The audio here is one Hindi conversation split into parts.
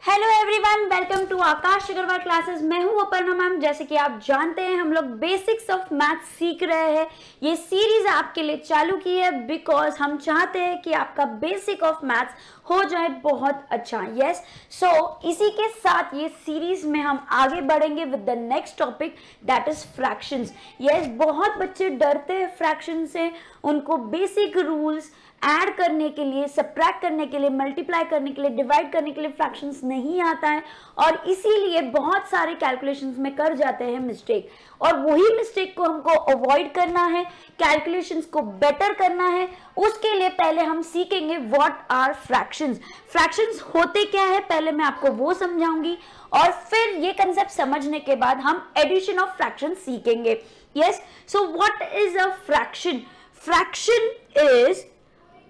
Hello everyone, welcome to Aakash Agarwal classes. मैं हूं अपर्णा मैम। जैसे कि आप जानते हैं हम लोग बेसिक्स ऑफ मैथ्स सीख रहे हैं। ये सीरीज आपके लिए चालू की है बिकॉज हम चाहते हैं कि आपका बेसिक ऑफ मैथ्स हो जाए बहुत अच्छा। यस, सो इसी के साथ ये सीरीज में हम आगे बढ़ेंगे with the next topic that is fractions. Yes, बहुत बच्चे डरते हैं फ्रैक्शन से। उनको बेसिक रूल्स ऐड करने के लिए, सब्ट्रैक्ट करने के लिए, मल्टीप्लाई करने के लिए, डिवाइड करने के लिए फ्रैक्शंस नहीं आता है और इसीलिए बहुत सारे कैलकुलेशंस में कर जाते हैं मिस्टेक। और वही मिस्टेक को हमको अवॉइड करना है, कैलकुलेशंस को बेटर करना है। उसके लिए पहले हम सीखेंगे व्हाट आर फ्रैक्शंस। फ्रैक्शंस होते क्या है पहले मैं आपको वो समझाऊंगी और फिर ये कंसेप्ट समझने के बाद हम एडिशन ऑफ फ्रैक्शन सीखेंगे। Yes, so what is a fraction? Fraction is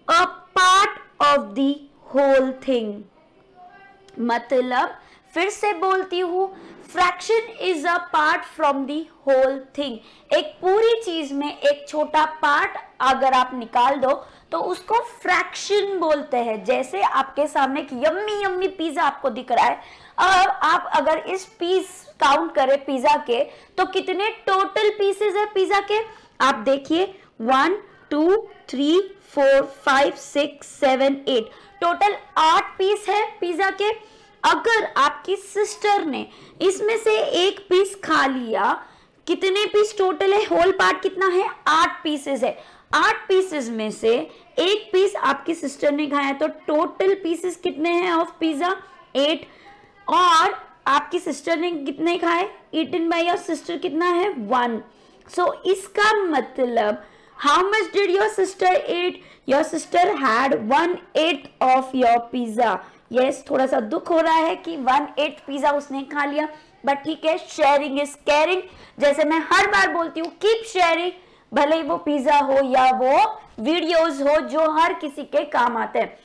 a part of the whole thing। मतलब फिर से बोलती हूँ, fraction is a part from the whole thing. एक पूरी चीज में एक छोटा पार्ट अगर आप निकाल दो तो उसको फ्रैक्शन बोलते हैं। जैसे आपके सामने एक यम्मी यम्मी पिज्जा आपको दिख रहा है। अब आप अगर इस पीस काउंट करें पिज्जा के तो कितने टोटल पीसेस है पिज्जा के? आप देखिए 1 2 3 4 5 6 7 8 टोटल 8 पीस है पिज्जा के। अगर आपकी सिस्टर ने इसमें से एक पीस खा लिया, कितने पीस टोटल है? होल पार्ट कितना है? 8 पीसेस है। 8 पीसेस में से एक पीस आपकी सिस्टर ने खाया तो टोटल पीसेस कितने हैं ऑफ पिज्जा? 8। और आपकी सिस्टर ने कितने खाए? ईटन बाय योर सिस्टर कितना है? 1। सो इसका मतलब how much did your sister eat? Your sister had 1/8 of your pizza। yes, थोड़ा सा दुख हो रहा है कि 1/8 पिज्जा उसने खा लिया, बट ठीक है, शेयरिंग इज केयरिंग। जैसे मैं हर बार बोलती हूँ, कीप शेयरिंग। भले ही वो पिज्जा हो या वो वीडियोस हो जो हर किसी के काम आते हैं।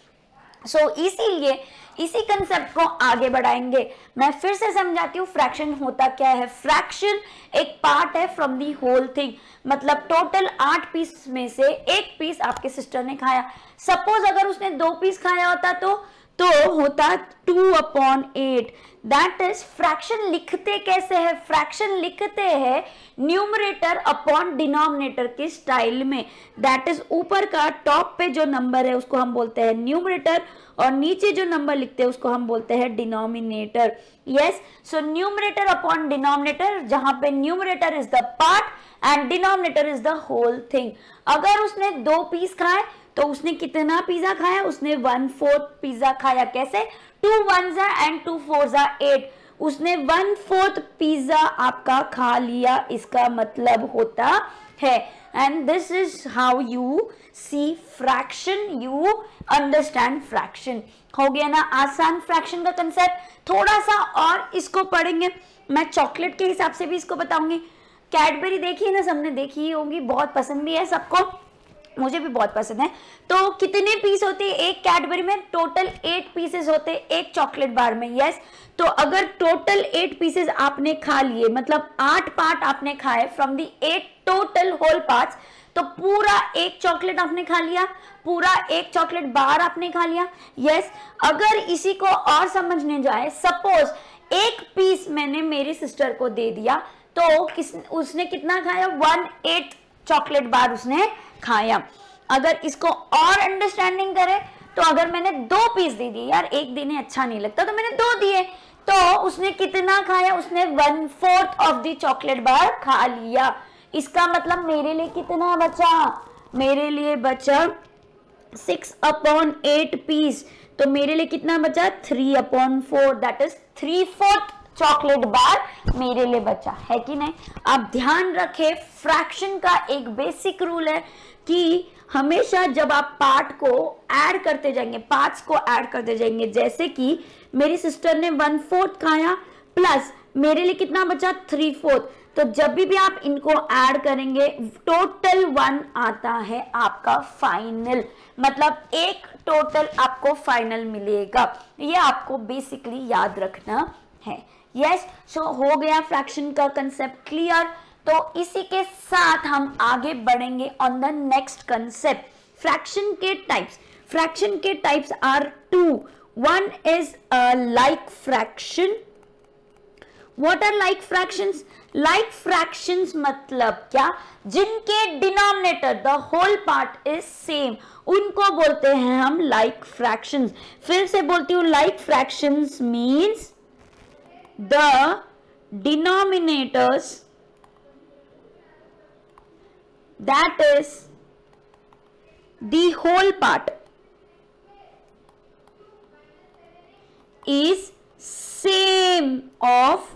सो इसीलिए इसी कंसेप्ट को आगे बढ़ाएंगे। मैं फिर से समझाती हूँ फ्रैक्शन होता क्या है। फ्रैक्शन एक पार्ट है फ्रॉम दी होल थिंग। मतलब टोटल 8 पीस में से एक पीस आपके सिस्टर ने खाया। सपोज अगर उसने 2 पीस खाया होता तो होता 2/8। That is fraction. लिखते कैसे है? फ्रैक्शन लिखते हैं न्यूमरेटर अपॉन डिनोमिनेटर के स्टाइल में। दैट इज ऊपर का टॉप पे जो नंबर है उसको हम बोलते हैं न्यूमरेटर और नीचे जो नंबर लिखते हैं उसको हम बोलते हैं denominator. Yes, so numerator upon denominator, जहां पे numerator is the part and denominator is the whole thing. अगर उसने 2 पीस खाए तो उसने कितना पिज्जा खाया? उसने 1/4 पिज्जा खाया। कैसे? 2 1s एंड 2 4s 8। उसने 1/4 पिज्जा आपका खा लिया, इसका मतलब होता है। And this is how you see fraction, you understand fraction. हो गया ना आसान फ्रैक्शन का कंसेप्ट। थोड़ा सा और इसको पढ़ेंगे। मैं चॉकलेट के हिसाब से भी इसको बताऊंगी। कैडबरी देखी है ना, सबने देखी ही होगी, बहुत पसंद भी है सबको, मुझे भी बहुत पसंद है। तो कितने पीस होते हैं एक कैडबरी में? टोटल 8 पीसेस होते हैं एक चॉकलेट बार में। यस, तो अगर टोटल 8 पीसेस आपने खा लिए, मतलब 8 पार्ट आपने खाए from the 8 total whole parts, तो पूरा एक चॉकलेट आपने खा लिया, पूरा एक चॉकलेट बार आपने खा लिया। यस, अगर इसी को और समझने जाए, सपोज एक पीस मैंने मेरी सिस्टर को दे दिया तो उसने कितना खाया? 1/8 चॉकलेट बार उसने खाया। अगर इसको और अंडरस्टैंडिंग करें तो अगर मैंने 2 पीस दे दिए, यार एक देने अच्छा नहीं लगता तो मैंने 2 दिए, तो उसने कितना खाया? उसने 1/4 ऑफ द चॉकलेट बार खा लिया। इसका मतलब मेरे लिए कितना बचा? मेरे लिए बचा 6/8 पीस। तो मेरे लिए कितना बचा? 3/4। दैट इज 3/4 चॉकलेट बार मेरे लिए बचा है कि नहीं? आप ध्यान रखें, फ्रैक्शन का एक बेसिक रूल है कि हमेशा जब आप पार्ट को ऐड करते जाएंगे, पार्ट्स को ऐड करते जाएंगे, जैसे कि मेरी सिस्टर ने 1/4 खाया प्लस मेरे लिए कितना बचा? 3/4। तो जब भी आप इनको ऐड करेंगे टोटल 1 आता है आपका फाइनल। मतलब एक टोटल आपको फाइनल मिलेगा। ये आपको बेसिकली याद रखना है। यस, सो हो गया फ्रैक्शन का कंसेप्ट क्लियर। तो इसी के साथ हम आगे बढ़ेंगे on the next concept, fraction के टाइप्स। फ्रैक्शन के types are 2। One is a like fraction. What are like fractions? Like fractions मतलब क्या? जिनके denominator the whole part is same, उनको बोलते हैं हम like fractions. फिर से बोलती हूँ, like fractions means the denominators, that is the whole part, is same of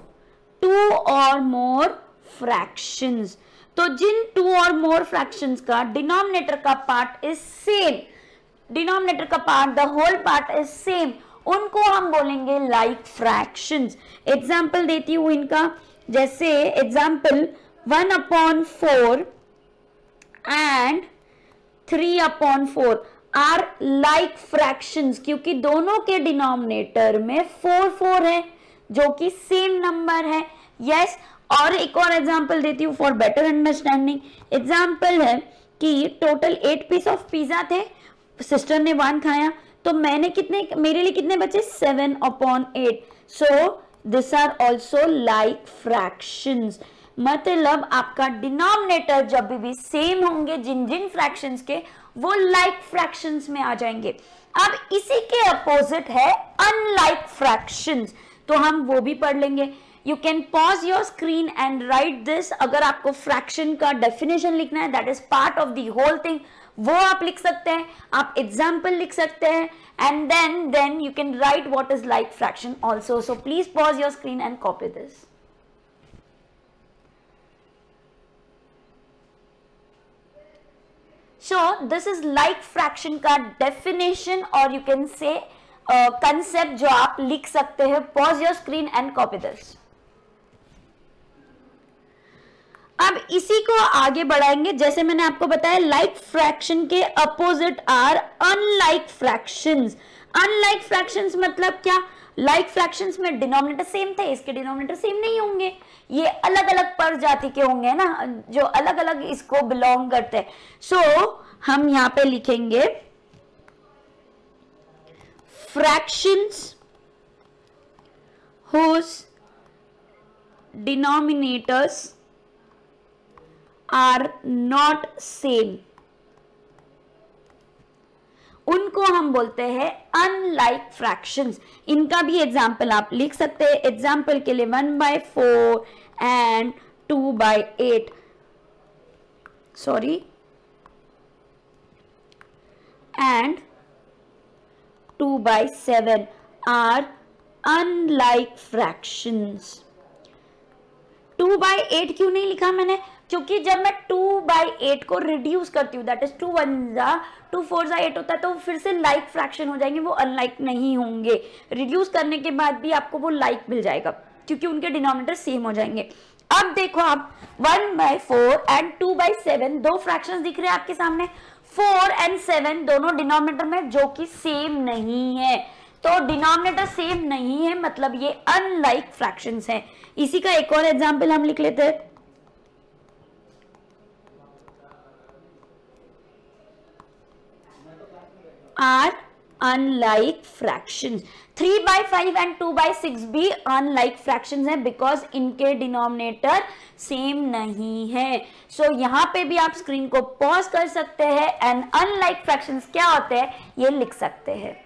two or more fractions. तो जिन टू और मोर फ्रैक्शंस का डिनोमिनेटर का पार्ट इज सेम, डिनोमिनेटर का part the whole part is same, उनको हम बोलेंगे लाइक फ्रैक्शंस. एग्जाम्पल देती हूं इनका, जैसे example 1/4 and 3/4 are like fractions, क्योंकि दोनों के डिनोमिनेटर में 4 है जो कि सेम नंबर है. यस. और एक और एग्जांपल देती हूँ फॉर बेटर अंडरस्टैंडिंग. एग्जांपल है कि टोटल 8 पीस ऑफ पिज्जा थे, सिस्टर ने 1 खाया, तो मैंने कितने, मेरे लिए कितने बचे 7/8. So this are also like fractions. मतलब आपका डिनोमिनेटर जब भी सेम होंगे जिन जिन फ्रैक्शंस के, वो लाइक फ्रैक्शंस में आ जाएंगे. अब इसी के अपोजिट है अनलाइक फ्रैक्शंस, तो हम वो भी पढ़ लेंगे. You can pause your screen and write this. अगर आपको फ्रैक्शन का डेफिनेशन लिखना है, that is part of the whole thing, वो आप लिख सकते हैं. आप एग्जाम्पल लिख सकते हैं and then you can write what is like fraction also. So please pause your screen and copy this. So this is like fraction का definition, और you can say concept जो आप लिख सकते हैं. Pause your screen and copy this. अब इसी को आगे बढ़ाएंगे. जैसे मैंने आपको बताया, लाइक फ्रैक्शन के opposite are unlike fractions. Unlike fractions मतलब क्या? लाइक फ्रैक्शंस में डिनोमिनेटर सेम थे, इसके डिनोमिनेटर सेम नहीं होंगे, ये अलग अलग प्रजाति के होंगे ना, जो अलग अलग इसको बिलोंग करते हैं. सो हम यहां पे लिखेंगे fractions whose denominators are not same, उनको हम बोलते हैं अनलाइक फ्रैक्शंस. इनका भी एग्जाम्पल आप लिख सकते हैं. एग्जाम्पल के लिए 1/4 and 2/8, sorry, and 2/7 are unlike fractions. 2/8 क्यों नहीं लिखा मैंने? क्योंकि जब मैं 2/8 को रिड्यूस करती हूँ, दैट इज 2 1 2 4 8 होता है, तो फिर से लाइक फ्रैक्शन हो जाएंगे, वो अनलाइक नहीं होंगे. रिड्यूस करने के बाद भी आपको वो लाइक मिल जाएगा, क्योंकि उनके डिनोमिनेटर सेम हो जाएंगे. अब देखो आप 1/4 एंड 2/7 दो फ्रैक्शंस दिख रहे हैं आपके सामने. 4 एंड 7 दोनों डिनोमिनेटर में जो कि सेम नहीं है, तो डिनोमिनेटर सेम नहीं है मतलब ये अनलाइक फ्रैक्शंस हैं. इसी का एक और एग्जांपल हम लिख लेते हैं. Are unlike fractions. 3/5 एंड 2/6 भी अनलाइक फ्रैक्शंस हैं, बिकॉज इनके डिनोमिनेटर सेम नहीं है. सो यहां पे भी आप स्क्रीन को पॉज कर सकते हैं एंड अनलाइक फ्रैक्शंस क्या होते हैं ये लिख सकते हैं.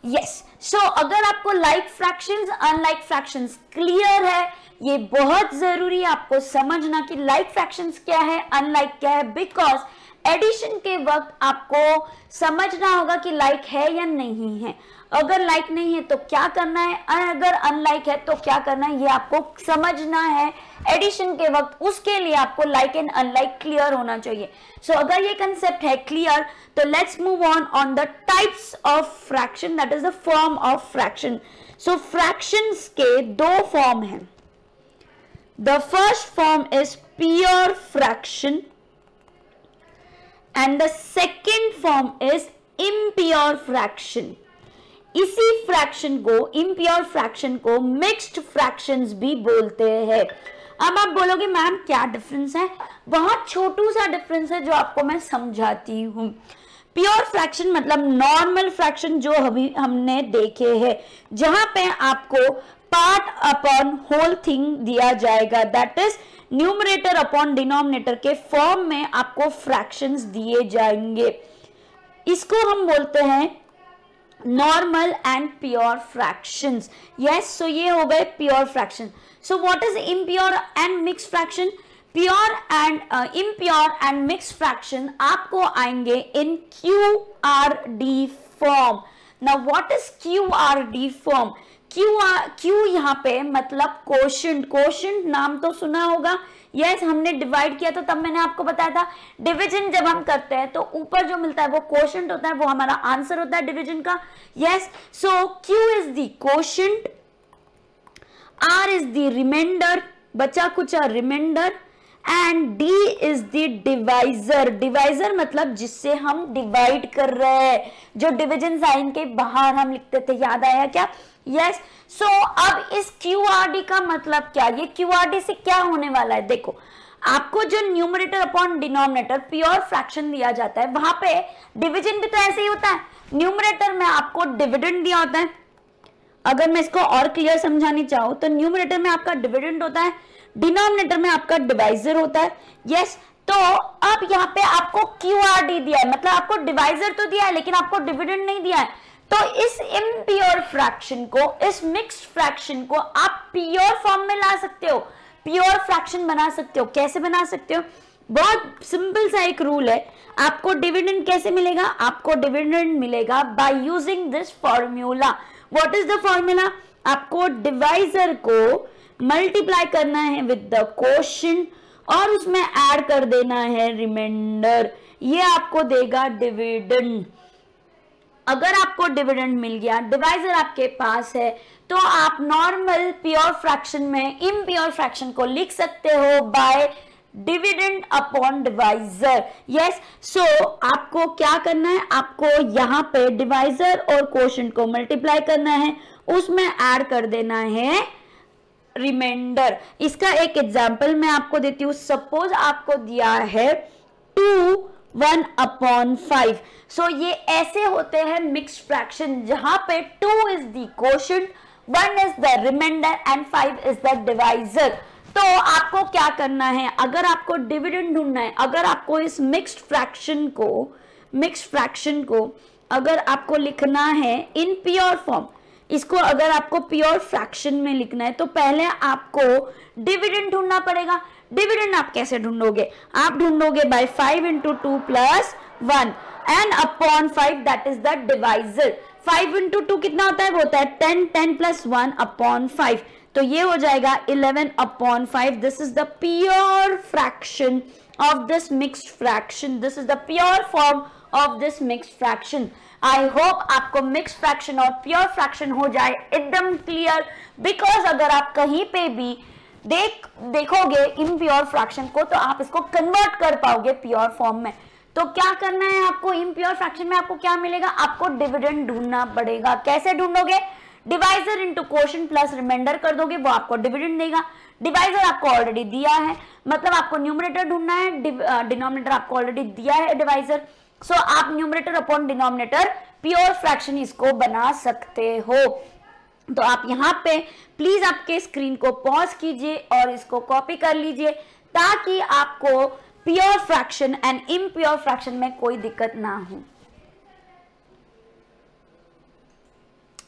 यस. सो अगर आपको like fractions unlike fractions clear है, ये बहुत जरूरी है आपको समझना कि लाइक फ्रैक्शंस क्या है, अनलाइक क्या है, बिकॉज एडिशन के वक्त आपको समझना होगा कि लाइक है या नहीं है. अगर लाइक नहीं है तो क्या करना है, अगर अनलाइक है तो क्या करना है, ये आपको समझना है एडिशन के वक्त. उसके लिए आपको लाइक एंड अनलाइक क्लियर होना चाहिए. सो अगर ये कंसेप्ट है क्लियर, तो let's move on the types of fraction, that is the form of fraction. So fractions के दो फॉर्म हैं. The first form is pure fraction and the second form is impure fraction. इसी फ्रैक्शन को, impure फ्रैक्शन को मिक्स्ड फ्रैक्शंस भी बोलते हैं. अब आप बोलोगे मैम क्या डिफरेंस है? बहुत छोटू सा डिफरेंस है जो आपको मैं समझाती हूँ. प्योर फ्रैक्शन मतलब नॉर्मल फ्रैक्शन जो अभी हमने देखे हैं, जहां पे आपको पार्ट अपॉन होल थिंग दिया जाएगा, that is numerator upon denominator के फॉर्म में आपको फ्रैक्शंस दिए जाएंगे। इसको हम बोलते हैं normal and pure fractions. Yes, so ये हो गए pure fraction. So what is impure and mixed fraction? Pure and impure and mixed fraction आपको आएंगे in QRD form. Now what is QRD form? Q यहाँ पे मतलब कोशेंट। कोशेंट नाम तो सुना होगा। यस, हमने डिवाइड किया तो तब मैंने आपको बताया था डिवीजन जब हम करते हैं तो ऊपर जो मिलता है वो कोशेंट होता है, वो हमारा आंसर होता है डिवीजन का। Yes, so Q is the quotient, R is the remainder, बचा कुचा remainder, and D is the divisor. Divisor मतलब जिससे हम डिवाइड कर रहे हैं, जो डिवीजन साइन के बाहर हम लिखते थे, याद आया क्या? यस, सो अब इस QRD का मतलब क्या? ये QRD से क्या होने वाला है? देखो, आपको जो numerator upon denominator pure fraction दिया जाता है, वहां पे डिवीजन भी तो ऐसे ही होता है। न्यूमरेटर में आपको डिविडेंड दिया होता है। अगर मैं इसको और क्लियर समझानी चाहूँ तो न्यूमरेटर में आपका डिविडेंड होता है, डिनोमिनेटर में आपका डिवाइजर होता है। यस, तो अब यहाँ पे आपको QRD दिया है, मतलब आपको डिवाइजर तो दिया है लेकिन आपको डिविडेंड नहीं दिया है। तो इस इम्प्योर फ्रैक्शन को, इस मिक्स्ड फ्रैक्शन को आप प्योर फॉर्म में ला सकते हो, प्योर फ्रैक्शन बना सकते हो। कैसे बना सकते हो? बहुत सिंपल सा एक रूल है। आपको डिविडेंड कैसे मिलेगा? आपको डिविडेंड मिलेगा by using this formula. What is the formula? आपको डिवाइजर को मल्टीप्लाई करना है विद द कोशेंट और उसमें ऐड कर देना है रिमाइंडर। ये आपको देगा डिविडेंड। अगर आपको डिविडेंड मिल गया, डिवाइजर आपके पास है, तो आप नॉर्मल प्योर फ्रैक्शन में इम्प्योर फ्रैक्शन को लिख सकते हो by dividend upon divisor. Yes, so आपको क्या करना है? आपको यहाँ पे डिवाइजर और कोशेंट को मल्टीप्लाई करना है, उसमें ऐड कर देना है रिमाइंडर। इसका एक एग्जांपल मैं आपको देती हूँ। सपोज आपको दिया है 2 1/5। सो ये ऐसे होते हैं मिक्स्ड फ्रैक्शन, जहां पे 2 is the quotient, 1 is the remainder and 5 is the divisor. तो आपको क्या करना है? अगर आपको डिविडेंड ढूंढना है, अगर आपको इस मिक्स्ड फ्रैक्शन को अगर आपको लिखना है इन प्योर फॉर्म, इसको अगर आपको प्योर फ्रैक्शन में लिखना है तो पहले आपको डिविडेंड ढूंढना पड़ेगा। डिविडेंड आप कैसे ढूंढोगे? आप ढूंढोगे by 5 into 2 plus 1 and upon 5, that is the divisor. 5 into 2 कितना होता है? वो होता है 10, 10 plus 1 अपॉन 5, तो ये हो जाएगा 11/5। This is the pure fraction of this mixed fraction. This is the pure form of this mixed fraction. I hope आपको मिक्स्ड फ्रैक्शन और प्योर फ्रैक्शन हो जाए एकदम क्लियर, बिकॉज अगर आप कहीं पे भी देखोगे इम्प्योर फ्रैक्शन को तो आप इसको कन्वर्ट कर पाओगे प्योर फॉर्म में। तो क्या करना है आपको? इम्प्योर फ्रैक्शन में आपको क्या मिलेगा? आपको डिविडेंड ढूंढना पड़ेगा। कैसे ढूंढोगे? Divisor into quotient plus remainder कर दोगे, वो आपको डिविडेंड देगा। डिवाइजर आपको ऑलरेडी दिया है, मतलब आपको न्यूमरेटर ढूंढना है, डिनोमिनेटर आपको ऑलरेडी दिया है डिवाइजर। सो आप numerator upon denominator pure fraction इसको बना सकते हो। तो आप यहाँ पे प्लीज आपके स्क्रीन को पॉज कीजिए और इसको कॉपी कर लीजिए ताकि आपको pure fraction and impure fraction में कोई दिक्कत ना हो।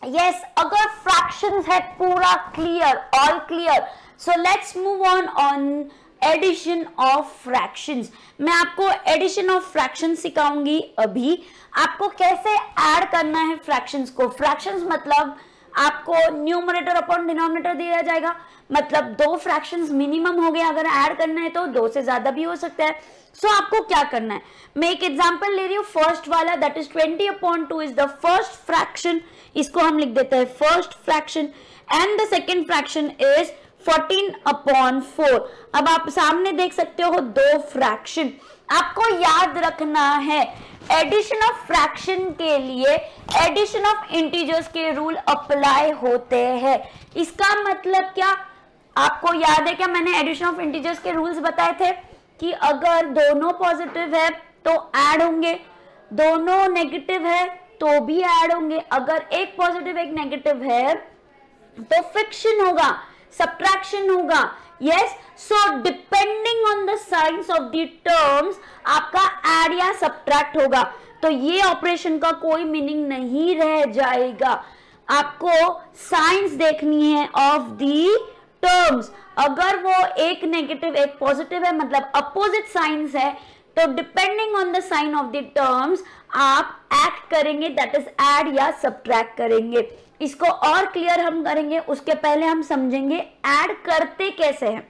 यस, अगर फ्रैक्शंस है पूरा clear, all clear, so let's move on addition of fractions. मैं आपको एडिशन ऑफ फ्रैक्शन सिखाऊंगी अभी, आपको कैसे ऐड करना है फ्रैक्शंस को। फ्रैक्शंस मतलब आपको न्यूमरेटर अपॉन डिनोमिनेटर दिया जाएगा, मतलब 2 फ्रैक्शंस मिनिमम हो गए। अगर ऐड करना है तो 2 से ज्यादा भी हो सकता है। सो आपको क्या करना है? मैं एक एग्जांपल ले रही हूँ फर्स्ट वाला, that is 20/2 is the first fraction. इसको हम लिख देते हैं first fraction and the second fraction is 14/4। अब आप सामने देख सकते हो 2 फ्रैक्शन। आपको याद रखना है एडिशन ऑफ फ्रैक्शन के लिए एडिशन ऑफ इंटीजर्स के रूल अप्लाई होते हैं। इसका मतलब क्या? आपको याद है क्या मैंने एडिशन ऑफ इंटीजर्स के रूल्स बताए थे कि अगर दोनों पॉजिटिव है तो ऐड होंगे, दोनों नेगेटिव है तो भी ऐड होंगे, अगर एक पॉजिटिव एक नेगेटिव है तो फ्रिक्शन होगा, सब्ट्रैक्शन होगा। Yes, so depending on the science of the terms आपका ऐड या सब्ट्रैक्ट होगा। तो ये ऑपरेशन का कोई मीनिंग नहीं रह जाएगा। आपको साइंस देखनी है ऑफ दी टर्म्स। अगर वो एक नेगेटिव एक पॉजिटिव है मतलब अपोजिट साइंस है, तो depending on the sign of the terms आप एक्ट करेंगे, दैट इज ऐड या सब्ट्रैक्ट करेंगे। इसको और क्लियर हम करेंगे, उसके पहले हम समझेंगे ऐड करते कैसे हैं।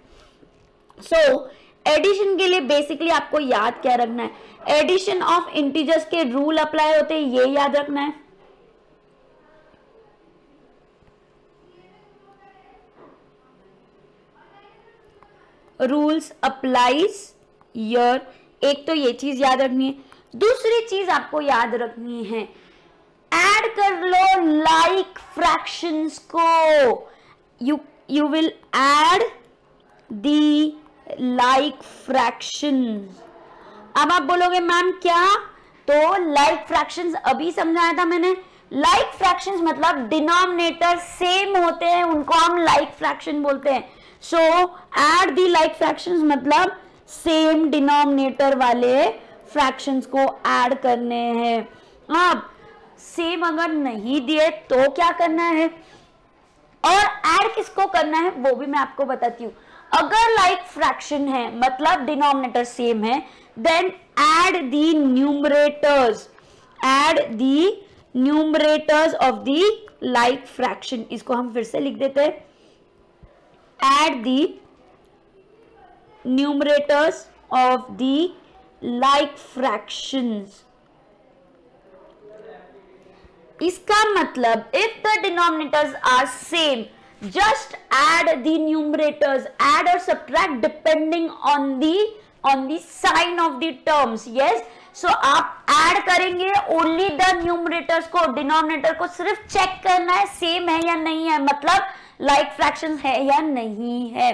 सो एडिशन के लिए बेसिकली आपको याद क्या रखना है, एडिशन ऑफ इंटीजर्स के रूल अप्लाई होते हैं, ये याद रखना है। रूल्स अप्लाइज हियर, एक तो ये चीज याद रखनी है। दूसरी चीज आपको याद रखनी है, ऐड कर लो लाइक फ्रैक्शंस को। You will add the like fractions. अब आप बोलोगे मैम क्या, तो लाइक फ्रैक्शंस अभी समझाया था मैंने। लाइक फ्रैक्शंस मतलब डिनोमिनेटर सेम होते हैं, उनको हम लाइक फ्रैक्शन बोलते हैं। सो ऐड दी लाइक फ्रैक्शंस मतलब सेम डिनोमिनेटर वाले फ्रैक्शंस को ऐड करने हैं। अब सेम अगर नहीं दिए तो क्या करना है, और ऐड किसको करना है वो भी मैं आपको बताती हूँ। अगर लाइक फ्रैक्शन है मतलब डिनोमिनेटर सेम है, then add the numerators, add the numerators of the like fraction. इसको हम फिर से लिख देते हैं, add the numerators of the like fractions. इसका मतलब if the denominators are same, just add the numerators, add or subtract depending on the sign of the terms. Yes, so आप add करेंगे only the numerators को, denominator को सिर्फ चेक करना है सेम है या नहीं है, मतलब like fractions है या नहीं है।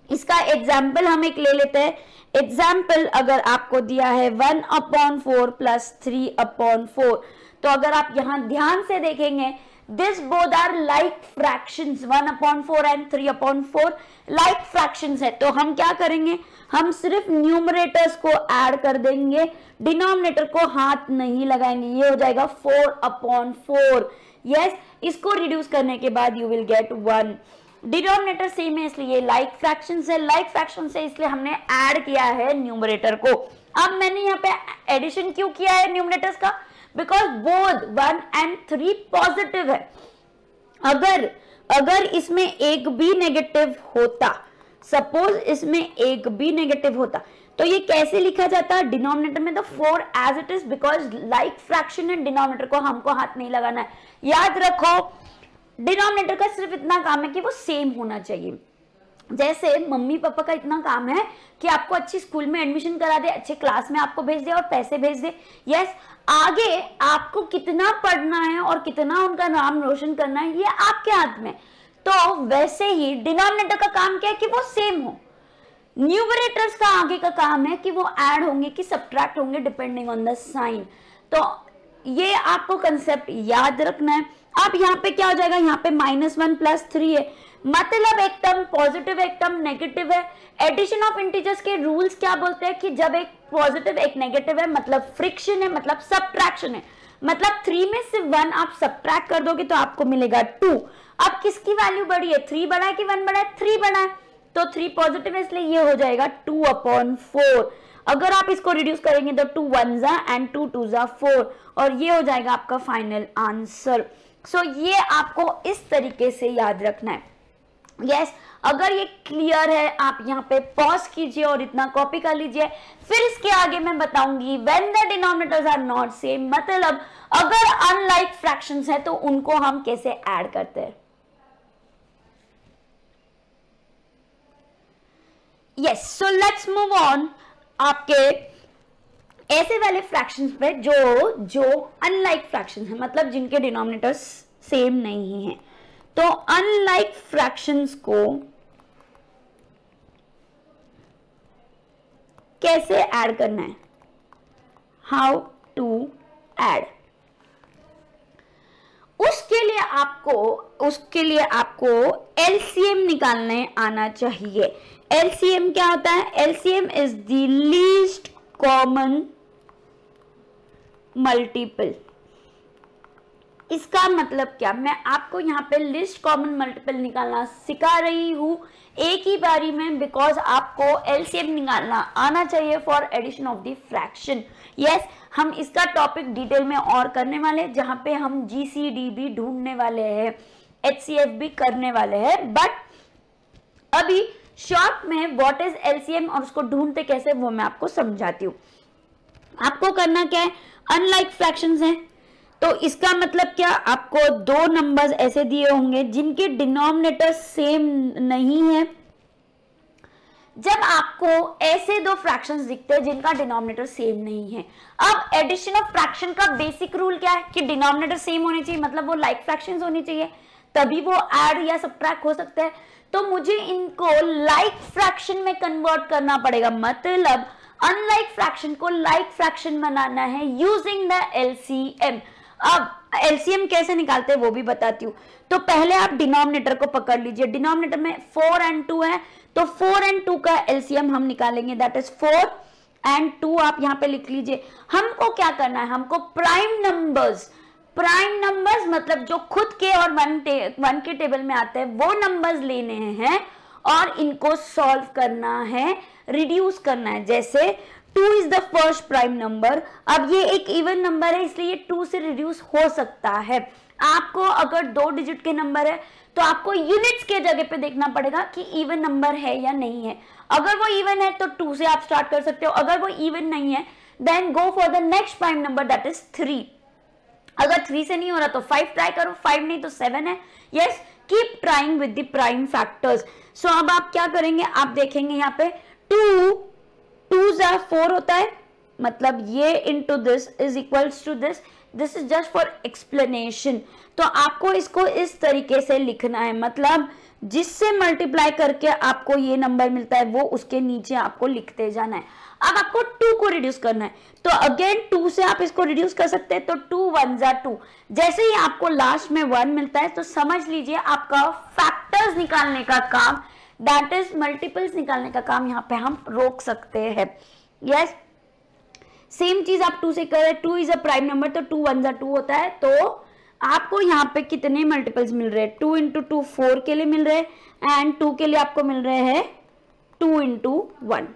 इसका एग्जाम्पल हम एक ले लेते हैं। एग्जाम्पल अगर आपको दिया है 1/4 प्लस 3/4, तो अगर आप यहां ध्यान से देखेंगे this both are like fractions, 1/4 and 3/4 like fractions है। तो हम क्या करेंगे, हम सिर्फ न्यूमरेटर्स को ऐड कर देंगे, डिनोमिनेटर को हाथ नहीं लगाएंगे, ये हो जाएगा 4/4। यस, इसको रिड्यूस करने के बाद you will get 1। Denominator same है इसलिए लाइक फ्रैक्शंस है, लाइक फ्रैक्शन से इसलिए हमने ऐड किया है न्यूमरेटर को। अब मैंने यहाँ पे एडिशन क्यों किया है न्यूमरेटर्स का, बिकॉज बोथ 1 and 3 पॉजिटिव है। अगर इसमें एक भी नेगेटिव होता, सपोज इसमें एक भी नेगेटिव होता, तो ये कैसे लिखा जाता, डिनोमिनेटर में तो 4 as it is, because like fraction है, डिनोमिनेटर को हमको हाथ नहीं लगाना है। याद रखो डिनोमिनेटर का सिर्फ इतना काम है कि वो सेम होना चाहिए। जैसे मम्मी पापा का इतना काम है कि आपको अच्छी स्कूल में एडमिशन करा दे, अच्छे क्लास में आपको भेज दे और पैसे भेज दे। यस, आगे आपको कितना पढ़ना है और कितना उनका नाम रोशन करना है ये आपके हाथ में। तो वैसे ही डिनोमिनेटर का काम क्या है कि वो सेम हो, न्यूमरेटर्स का आगे का काम है कि वो ऐड होंगे कि सब्ट्रैक्ट होंगे डिपेंडिंग ऑन द साइन। तो ये आपको कंसेप्ट याद रखना है। अब यहाँ पे क्या हो जाएगा, यहाँ पे -1 प्लस 3 है, मतलब एक टर्म पॉजिटिव एक टर्म नेगेटिव है। एडिशन ऑफ इंटीजर्स के रूल्स क्या बोलते हैं कि जब एक पॉजिटिव एक नेगेटिव है मतलब फ्रिक्शन है, मतलब सब्ट्रैक्शन है, मतलब 3 में से 1 आप सब्ट्रैक्ट कर दोगे तो आपको मिलेगा 2। अब किसकी वैल्यू बड़ी है, 3 बड़ा है कि 1 बड़ा है, 3 बड़ा है, तो 3 पॉजिटिव है इसलिए ये हो जाएगा 2/4। अगर आप इसको रिड्यूस करेंगे तो 2 1 एंड 2 2 4 और ये हो जाएगा आपका फाइनल आंसर। सो ये आपको इस तरीके से याद रखना है। यस, अगर ये क्लियर है आप यहाँ पे पॉज कीजिए और इतना कॉपी कर लीजिए। फिर इसके आगे मैं बताऊंगी when the denominators are not same, मतलब अगर अनलाइक फ्रैक्शंस है तो उनको हम कैसे ऐड करते हैं। Yes, so let's move on आपके ऐसे वाले फ्रैक्शंस पे जो अनलाइक फ्रैक्शंस है, मतलब जिनके डिनोमिनेटर्स सेम नहीं है। तो अनलाइक फ्रैक्शंस को कैसे ऐड करना है, हाउ टू ऐड। उसके लिए आपको एलसीएम निकालने आना चाहिए। एलसीएम क्या होता है? LCM is the least common multiple. इसका मतलब क्या? मैं आपको यहाँ पे लिस्ट कॉमन मल्टीपल निकालना सिखा रही हूँ एक ही बारी में, बिकॉज आपको एलसीएम निकालना आना चाहिए for addition of the fraction. Yes, हम इसका टॉपिक डिटेल में और करने वाले हैं, जहाँ पे हम जीसीडी भी ढूंढने वाले हैं, एचसीएफ भी करने वाले हैं, बट अभी शॉर्ट में व्हाट इज एलसीएम और उसको ढूंढते कैसे वो मैं आपको समझाती हूँ। आपको करना क्या है? अनलाइक फ्रैक्शंस हैं, तो इसका मतलब क्या? आपको दो नंबर्स ऐसे दिए होंगे जिनके डिनोमिनेटर सेम नहीं है। जब आपको ऐसे दो फ्रैक्शंस दिखते हैं जिनका डिनोमिनेटर सेम नहीं है, अब एडिशन ऑफ फ्रैक्शन का बेसिक रूल क्या है कि डिनोमिनेटर सेम होने चाहिए, मतलब वो लाइक फ्रैक्शंस होनी चाहिए, तभी वो ऐड या सबट्रैक्ट हो सकता है। तो मुझे इनको लाइक फ्रैक्शन में कन्वर्ट करना पड़ेगा, मतलब अनलाइक फ्रैक्शन को लाइक फ्रैक्शन बनाना है यूजिंग द एलसीएम। अब एलसीएम कैसे निकालते हैं वो भी बताती हूँ। तो पहले आप डिनोमिनेटर को पकड़ लीजिए। डिनोमिनेटर में 4 and 2 है, तो 4 and 2 का एलसीएम हम निकालेंगे, दैट इज 4 and 2 आप यहाँ पे लिख लीजिए। हमको क्या करना है? हमको प्राइम नंबर्स मतलब जो खुद के और वन के टेबल में आते हैं वो नंबर्स लेने हैं और इनको सॉल्व करना है, रिड्यूस करना है। जैसे 2 is the first prime number. अब ये एक इवन नंबर है, इसलिए 2 से रिड्यूस हो सकता है। आपको अगर 2 डिजिट के नंबर है तो आपको यूनिट्स के जगह पे देखना पड़ेगा कि इवन नंबर है या नहीं है। अगर वो इवन है तो 2 से आप स्टार्ट कर सकते हो, अगर वो इवन नहीं है then go for the next prime number that is 3। अगर 3 से नहीं हो रहा तो 5 ट्राई करो, 5 नहीं तो 7 है। Yes, keep trying with the prime factors. So अब आप क्या करेंगे? आप देखेंगे यहाँ पे 2 जा 4 होता है, मतलब ये into this is equals to this. This is just for explanation. तो आपको इसको इस तरीके से लिखना है, मतलब जिससे मल्टीप्लाई करके आपको ये नंबर मिलता है वो उसके नीचे आपको लिखते जाना है। अब आपको 2 को रिड्यूस करना है, तो अगेन 2 से आप इसको रिड्यूस कर सकते हैं, तो 2 1 जा 2। जैसे ही आपको लास्ट में 1 मिलता है तो समझ लीजिए आपका फैक्टर्स निकालने का काम, दैट इज मल्टीपल्स निकालने का काम यहाँ पे हम रोक सकते हैं। यस, सेम चीज आप 2 से करें। 2 इज अ प्राइम नंबर, तो 2 1 जा 2 होता है। तो आपको यहाँ पे कितने मल्टीपल्स मिल रहे हैं? 2 into 2 4 के लिए मिल रहे हैं, एंड 2 के लिए आपको मिल रहे हैं 2 into 1।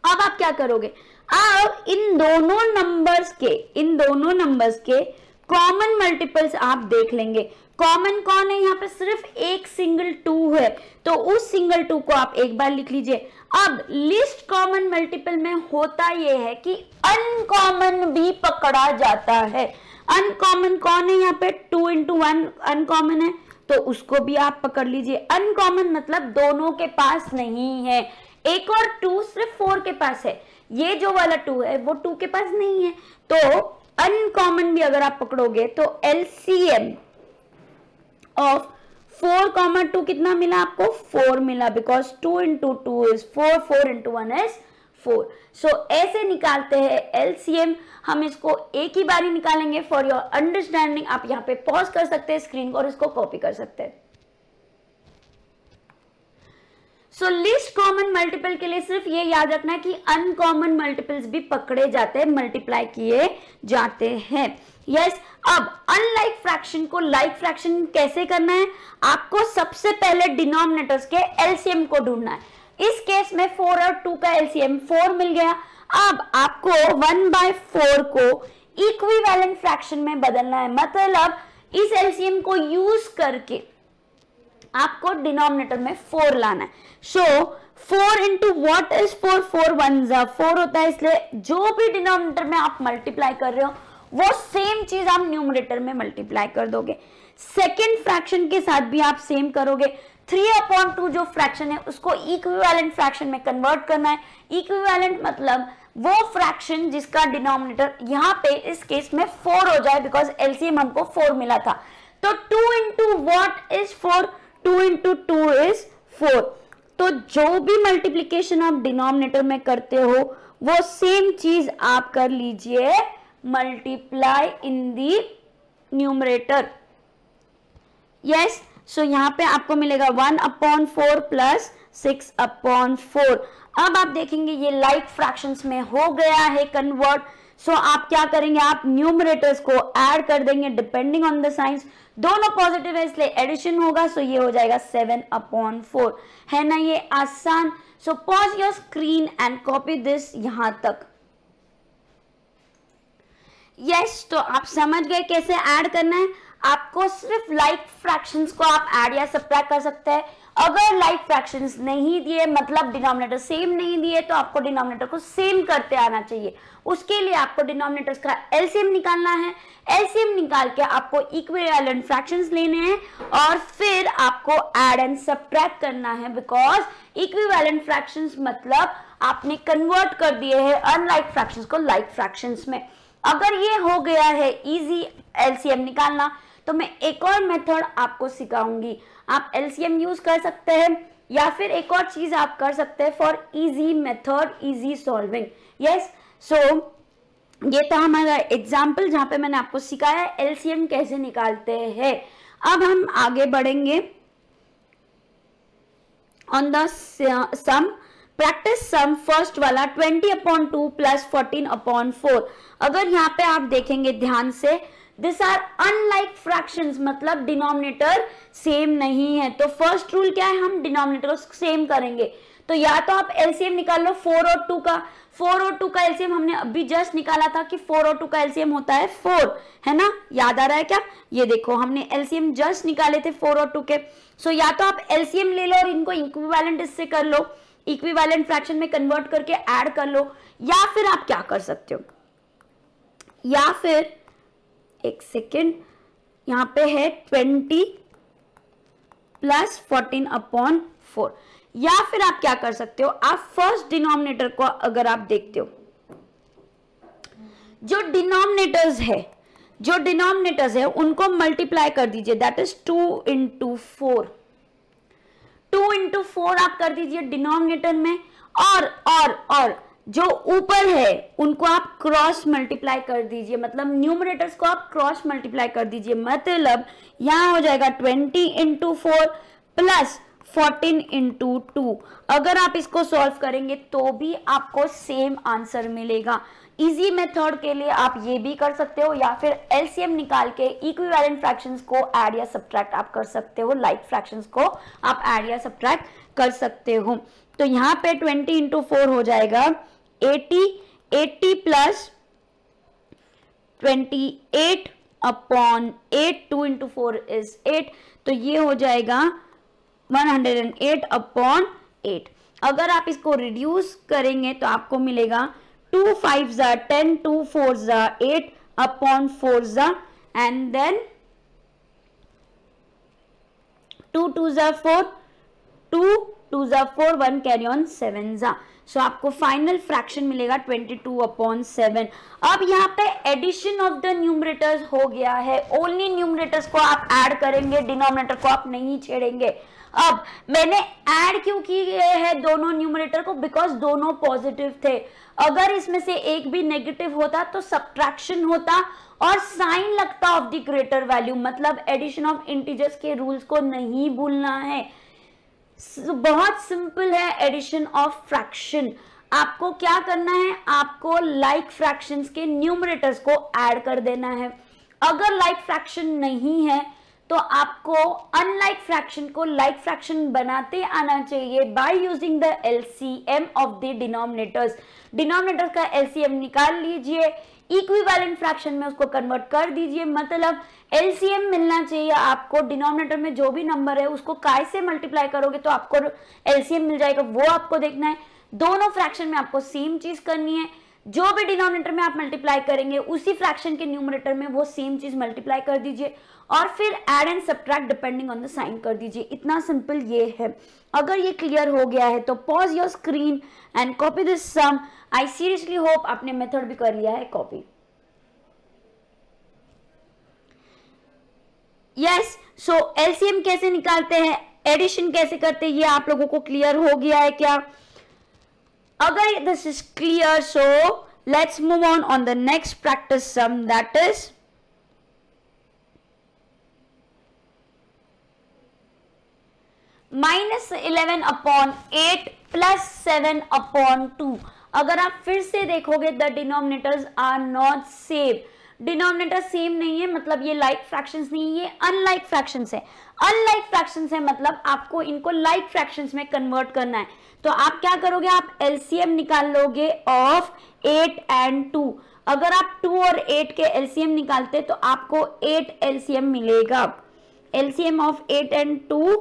अब आप क्या करोगे? अब इन दोनों नंबर्स के कॉमन मल्टीपल्स आप देख लेंगे। कॉमन कौन है? यहाँ पे सिर्फ एक सिंगल 2 है, तो उस सिंगल 2 को आप एक बार लिख लीजिए। अब लिस्ट कॉमन मल्टीपल में होता यह है कि अनकॉमन भी पकड़ा जाता है। अनकॉमन कौन है? यहाँ पे 2 into 1 अनकॉमन है, तो उसको भी आप पकड़ लीजिए। अनकॉमन मतलब दोनों के पास नहीं है। एक और 2 सिर्फ 4 के पास है, ये जो वाला 2 है वो 2 के पास नहीं है। तो अनकॉमन भी अगर आप पकड़ोगे तो एलसीएम ऑफ 4, 2 कितना मिला आपको? 4 मिला, because 2 into 2 is 4, 4 into 1 is 4। सो ऐसे निकालते हैं एलसीएम। हम इसको एक ही बारी निकालेंगे फॉर योर अंडरस्टैंडिंग। आप यहाँ पे पॉज कर सकते हैं स्क्रीन को और इसको कॉपी कर सकते हैं। सो लिस्ट कॉमन मल्टीपल के लिए सिर्फ ये याद रखना है कि अनकॉमन मल्टीपल्स भी पकड़े जाते हैं, मल्टीप्लाई किए जाते हैं। यस, अब अनलाइक फ्रैक्शन को लाइक फ्रैक्शन कैसे करना है? आपको सबसे पहले डिनोमिनेटर्स के एलसीएम को ढूंढना है। इस केस में 4 और 2 का एलसीएम 4 मिल गया। अब आपको 1/4 को इक्विवेलेंट फ्रैक्शन में बदलना है, मतलब इस एलसीएम को यूज करके आपको डिनोमिनेटर में 4 लाना है। सो 4 into what is 4? 4 1 जा 4 होता है, इसलिए जो भी डिनोमिनेटर में आप मल्टीप्लाई कर रहे हो वो सेम चीज आप न्यूमरेटर में मल्टीप्लाई कर दोगे। सेकेंड फ्रैक्शन के साथ भी आप सेम करोगे। 3/2 जो फ्रैक्शन है उसको इक्विवेलेंट फ्रैक्शन में कन्वर्ट करना है। इक्विवेलेंट मतलब वो फ्रैक्शन जिसका डिनोमिनेटर यहाँ पे इस केस में 4 हो जाए, बिकॉज एलसीएम हमको 4 मिला था। तो 2 into what is 4? 2 into 2 is 4। तो जो भी मल्टीप्लिकेशन आप डिनोमिनेटर में करते हो वो सेम चीज आप कर लीजिए multiply in the numerator. Yes, सो यहाँ पे आपको मिलेगा 1/4 प्लस 6/4। अब आप देखेंगे ये लाइक फ्रैक्शंस में हो गया है कन्वर्ट। सो आप क्या करेंगे, आप न्यूमरेटर्स को ऐड कर देंगे डिपेंडिंग ऑन द साइंस। दोनों पॉजिटिव है इसलिए एडिशन होगा, सो ये हो जाएगा 7/4। है ना ये आसान। सो pause your screen and copy this यहां तक। यस, तो आप समझ गए कैसे ऐड करना है। आपको सिर्फ लाइक फ्रैक्शंस को आप ऐड या सब्ट्रैक्ट कर सकते हैं। अगर लाइक फ्रैक्शंस नहीं दिए, मतलब डिनोमिनेटर सेम नहीं दिए, तो आपको डिनोमिनेटर को सेम करते आना चाहिए। उसके लिए आपको डिनोमिनेटर्स का एलसीएम निकालना है। एलसीएम निकाल के आपको इक्विवेलेंट फ्रैक्शंस लेने हैं और फिर आपको ऐड एंड सब्ट्रैक्ट करना है, बिकॉज इक्विवेलेंट फ्रैक्शंस मतलब आपने कन्वर्ट कर दिए हैं अनलाइक फ्रैक्शंस को लाइक फ्रैक्शंस में। अगर ये हो गया है इजी एलसीएम निकालना, तो मैं एक और मेथड आपको सिखाऊंगी। आप एलसीएम यूज कर सकते हैं या फिर एक और चीज आप कर सकते हैं for easy method, easy solving. Yes, so ये था हमारा एग्जाम्पल जहां पे मैंने आपको सिखाया एलसीएम कैसे निकालते हैं। अब हम आगे बढ़ेंगे on the sum. Practice sum first वाला 20/2 प्लस 14/4। अगर यहाँ पे आप देखेंगे ध्यान से, दिस आर अनलाइक फ्रैक्शंस, मतलब डिनोमिनेटर सेम नहीं है। तो फर्स्ट रूल क्या है, हम डिनोमिनेटर को सेम करेंगे। तो या तो आप एलसीएम निकाल लो 4 और 2 का। 4 और 2 का एलसीएम हमने अभी जस्ट निकाला था कि 4 और 2 का एलसीएम होता है 4, है ना, याद आ रहा है क्या? ये देखो हमने एलसीएम जस्ट निकाले थे 4 और 2 के। सो या तो आप एलसीएम ले लो और इनको इक्विवेलेंट इससे कर लो, इक्विवेलेंट फ्रैक्शन में कन्वर्ट करके ऐड कर लो, या फिर आप क्या कर सकते हो, या फिर एक सेकेंड, यहां पे है 20 प्लस 14/4। या फिर आप क्या कर सकते हो, आप फर्स्ट डिनोमिनेटर को अगर आप देखते हो, जो डिनोमिनेटर्स है उनको मल्टीप्लाई कर दीजिए, दैट इज 2 × 4। 2 × 4 आप कर दीजिए डिनोमिनेटर में, और जो ऊपर है उनको आप क्रॉस मल्टीप्लाई कर दीजिए, मतलब न्यूमरेटर्स को आप क्रॉस मल्टीप्लाई कर दीजिए। मतलब यहां हो जाएगा 20 × 4 प्लस 14 × 2। अगर आप इसको सॉल्व करेंगे तो भी आपको सेम आंसर मिलेगा। इजी मेथड के लिए आप ये भी कर सकते हो, या फिर एलसीएम निकाल के इक्विवेलेंट फ्रैक्शंस को ऐड या सब्ट्रैक्ट आप कर सकते हो, लाइक फ्रैक्शंस को आप ऐड या सब्ट्रैक्ट कर सकते हो। तो यहाँ पे 20 × 4 हो जाएगा 80 प्लस 28/8, 2 × 4 is 8, तो ये हो जाएगा 108/8। अगर आप इसको रिड्यूस करेंगे तो आपको मिलेगा 2 5 10, 2 4 8/4, एंड देन 2 2 4, 2 2 4, 1 कैरी ऑन 7। सो आपको फाइनल फ्रैक्शन मिलेगा 22/7। अब यहाँ पे एडिशन ऑफ द न्यूमरेटर्स हो गया है, ओनली न्यूमरेटर्स को आप ऐड करेंगे, डिनोमिनेटर को आप नहीं छेड़ेंगे। अब मैंने ऐड क्यों किए है दोनों न्यूमरेटर को, बिकॉज दोनों पॉजिटिव थे। अगर इसमें से एक भी नेगेटिव होता तो सब्ट्रैक्शन होता और साइन लगता ऑफ द ग्रेटर वैल्यू, मतलब एडिशन ऑफ इंटीजर्स के रूल्स को नहीं भूलना है। बहुत सिंपल है एडिशन ऑफ फ्रैक्शन। आपको क्या करना है, आपको लाइक फ्रैक्शंस के न्यूमरेटर्स को ऐड कर देना है। अगर लाइक फ्रैक्शन नहीं है तो आपको अनलाइक फ्रैक्शन को लाइक फ्रैक्शन बनाते आना चाहिए by using the LCM of the denominators. Denominator का एलसीएम निकाल लीजिए, इक्विवेलेंट फ्रैक्शन में उसको कन्वर्ट कर दीजिए, मतलब एलसीएम मिलना चाहिए आपको। डिनोमिनेटर में जो भी नंबर है उसको काय से मल्टीप्लाई करोगे तो आपको एलसीएम मिल जाएगा, वो आपको देखना है। दोनों फ्रैक्शन में आपको सेम चीज करनी है, जो भी डिनोमिनेटर में आप मल्टीप्लाई करेंगे उसी फ्रैक्शन के न्यूमरेटर में वो सेम चीज मल्टीप्लाई कर दीजिए, और फिर add and subtract depending on the sign कर दीजिए। इतना सिंपल ये है। अगर ये क्लियर हो गया है तो pause your screen and copy this sum. I seriously hope आपने मेथड भी कर लिया है कॉपी। यस, सो एलसीएम कैसे निकालते हैं, एडिशन कैसे करते हैं, ये आप लोगों को क्लियर हो गया है क्या? अगर this is clear, so let's move on the next practice sum, that is -11/8 plus 7/2। अगर आप फिर से देखोगे the denominators are not same, denominator same नहीं है मतलब ये लाइक फ्रैक्शंस नहीं है, ये अनलाइक फ्रैक्शंस है। अनलाइक फ्रैक्शंस है मतलब आपको इनको लाइक फ्रैक्शंस में कन्वर्ट करना है। तो आप क्या करोगे, आप एलसीएम निकाल लोगे ऑफ 8 and 2। अगर आप 2 और 8 के एलसीएम निकालते तो आपको 8 एलसीएम मिलेगा। LCM of 8 and 2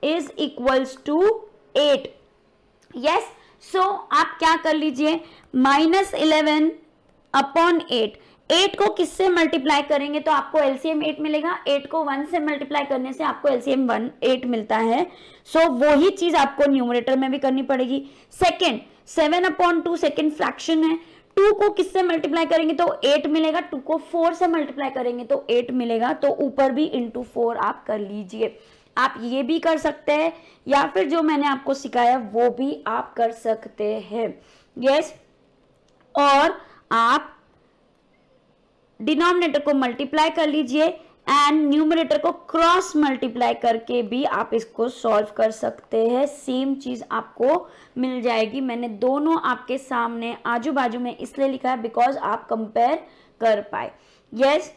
is equals to 8। Yes, so आप क्या कर लीजिए, -11/8, 8 को किससे मल्टीप्लाई करेंगे तो आपको एलसीएम 8 मिलेगा। 8 को 1 से मल्टीप्लाई करने से आपको एलसीएम 8 मिलता है। सो वही चीज आपको न्यूमरेटर में भी करनी पड़ेगी। सेकेंड, 7/2 सेकेंड फ्रैक्शन है, 2 को किससे मल्टीप्लाई करेंगे तो 8 मिलेगा, 2 को 4 से मल्टीप्लाई करेंगे तो 8 मिलेगा। तो ऊपर भी इंटू 4 आप कर लीजिए। आप ये भी कर सकते हैं या फिर जो मैंने आपको सिखाया वो भी आप कर सकते हैं। यस, और आप डिनोमिनेटर को मल्टीप्लाई कर लीजिए एंड न्यूमरेटर को क्रॉस मल्टीप्लाई करके भी आप इसको सॉल्व कर सकते हैं। सेम चीज आपको मिल जाएगी। मैंने दोनों आपके सामने आजू बाजू में इसलिए लिखा है बिकॉज आप कंपेयर कर पाए। यस,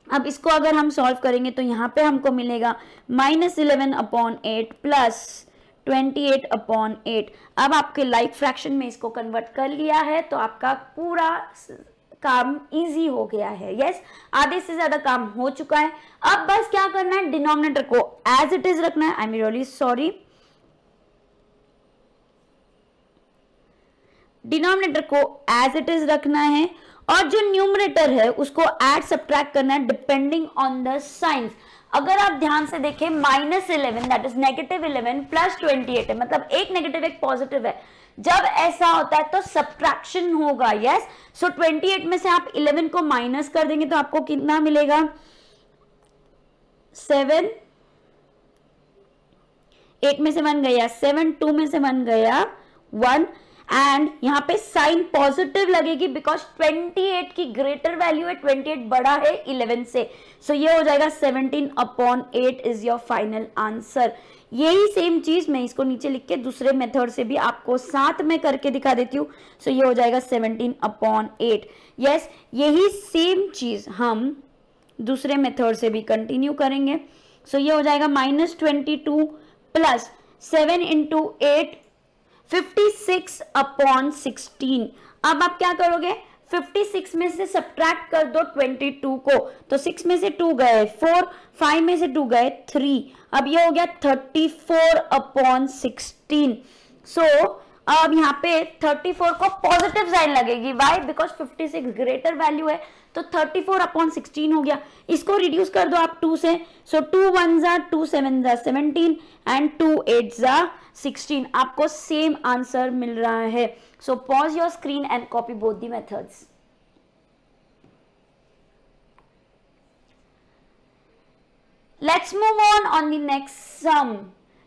अब इसको अगर हम सॉल्व करेंगे तो यहाँ पे हमको मिलेगा -11/8 प्लस 28/8। अब आपके लाइक फ्रैक्शन में इसको कन्वर्ट कर लिया है तो आपका पूरा काम इजी हो गया है। यस, आधे से ज्यादा काम हो चुका है। अब बस क्या करना है, डिनोमिनेटर को एज इट इज रखना है। I am really sorry, denominator को एज इट इज रखना है और जो न्यूमरेटर है उसको ऐड सब्ट्रैक्ट करना है डिपेंडिंग ऑन द साइंस। अगर आप ध्यान से देखें -11 दैट इज -11 प्लस 28 है, मतलब एक नेगेटिव एक पॉजिटिव है। जब ऐसा होता है तो सब्ट्रैक्शन होगा। यस, सो 28 में से आप 11 को माइनस कर देंगे तो आपको कितना मिलेगा, 7, 8 में से 1 गया 7, 2 में से 1 गया 1 एंड यहाँ पे साइन पॉजिटिव लगेगी बिकॉज 28 की ग्रेटर वैल्यू है, 28 बड़ा है 11 से। सो ये हो जाएगा 17/8 इज योर फाइनल आंसर। यही सेम चीज मैं इसको नीचे लिख के दूसरे मेथड से भी आपको साथ में करके दिखा देती हूँ। सो ये हो जाएगा 17/8। यस, यही सेम चीज हम दूसरे मेथड से भी कंटिन्यू करेंगे। सो ये हो जाएगा -22 प्लस 7 × 8 56/16। अब आप क्या करोगे, 56 में से सब्ट्रैक्ट कर दो 22 को, तो 6 में से 2 गए 4, 5 में से 2 गए 3। अब ये हो गया 34/16। सो अब यहाँ पे 34 को पॉजिटिव साइन लगेगी। वाई? बिकॉज 56 ग्रेटर वैल्यू है तो 34/16 हो गया। इसको रिड्यूस कर दो आप 2 से। सो 2 1 जा 2 7 जा 17 एंड 2 8 जा 16। आपको सेम आंसर मिल रहा है। So pause your screen and copy both the methods. Let's move on the next sum.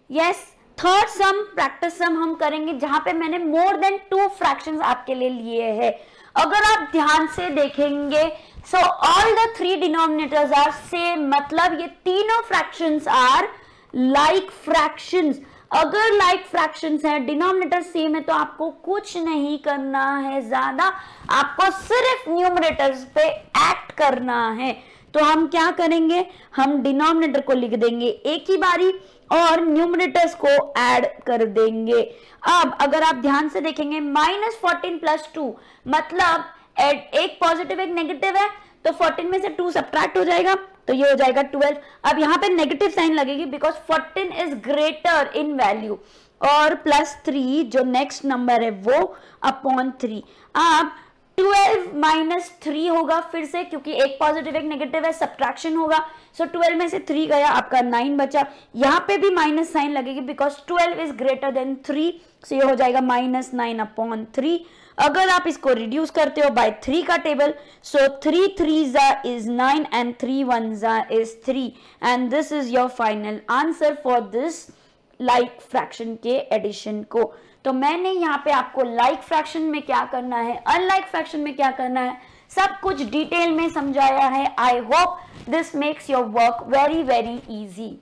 Yes, third sum practice sum हम करेंगे जहां पे मैंने मोर देन 2 फ्रैक्शंस आपके लिए लिए हैं। अगर आप ध्यान से देखेंगे so all the 3 denominators are same, मतलब ये तीनों फ्रैक्शंस आर लाइक फ्रैक्शंस। अगर लाइक फ्रैक्शंस है, डिनोमिनेटर सेम है, तो आपको कुछ नहीं करना है ज्यादा, आपको सिर्फ न्यूमरेटर्स पे एक्ट करना है। तो हम क्या करेंगे, हम डिनोमिनेटर को लिख देंगे एक ही बारी और न्यूमरेटर्स को ऐड कर देंगे। अब अगर आप ध्यान से देखेंगे -14 + 2 मतलब एक पॉजिटिव एक नेगेटिव है, तो 14 में से 2 सब्ट्रैक्ट हो जाएगा तो ये हो जाएगा 12। अब यहाँ पे नेगेटिव साइन लगेगी because 14 is greater in value, और +3 जो नेक्स्ट नंबर है वो /3। अब 12 - 3 होगा फिर से, क्योंकि एक पॉजिटिव एक नेगेटिव है, सब्ट्रैक्शन होगा। सो 12 में से 3 गया, आपका 9 बचा। यहाँ पे भी माइनस साइन लगेगी बिकॉज 12 इज ग्रेटर देन 3। सो ये हो जाएगा -9/3। अगर आप इसको रिड्यूस करते हो बाय 3 का table, so 3 3s is 9 and 3 1s is 3 and this is your final answer for this like fraction के एडिशन को। तो मैंने यहाँ पे आपको लाइक फ्रैक्शन में क्या करना है, अनलाइक फ्रैक्शन में क्या करना है, सब कुछ डिटेल में समझाया है। I hope this makes your work very very easy.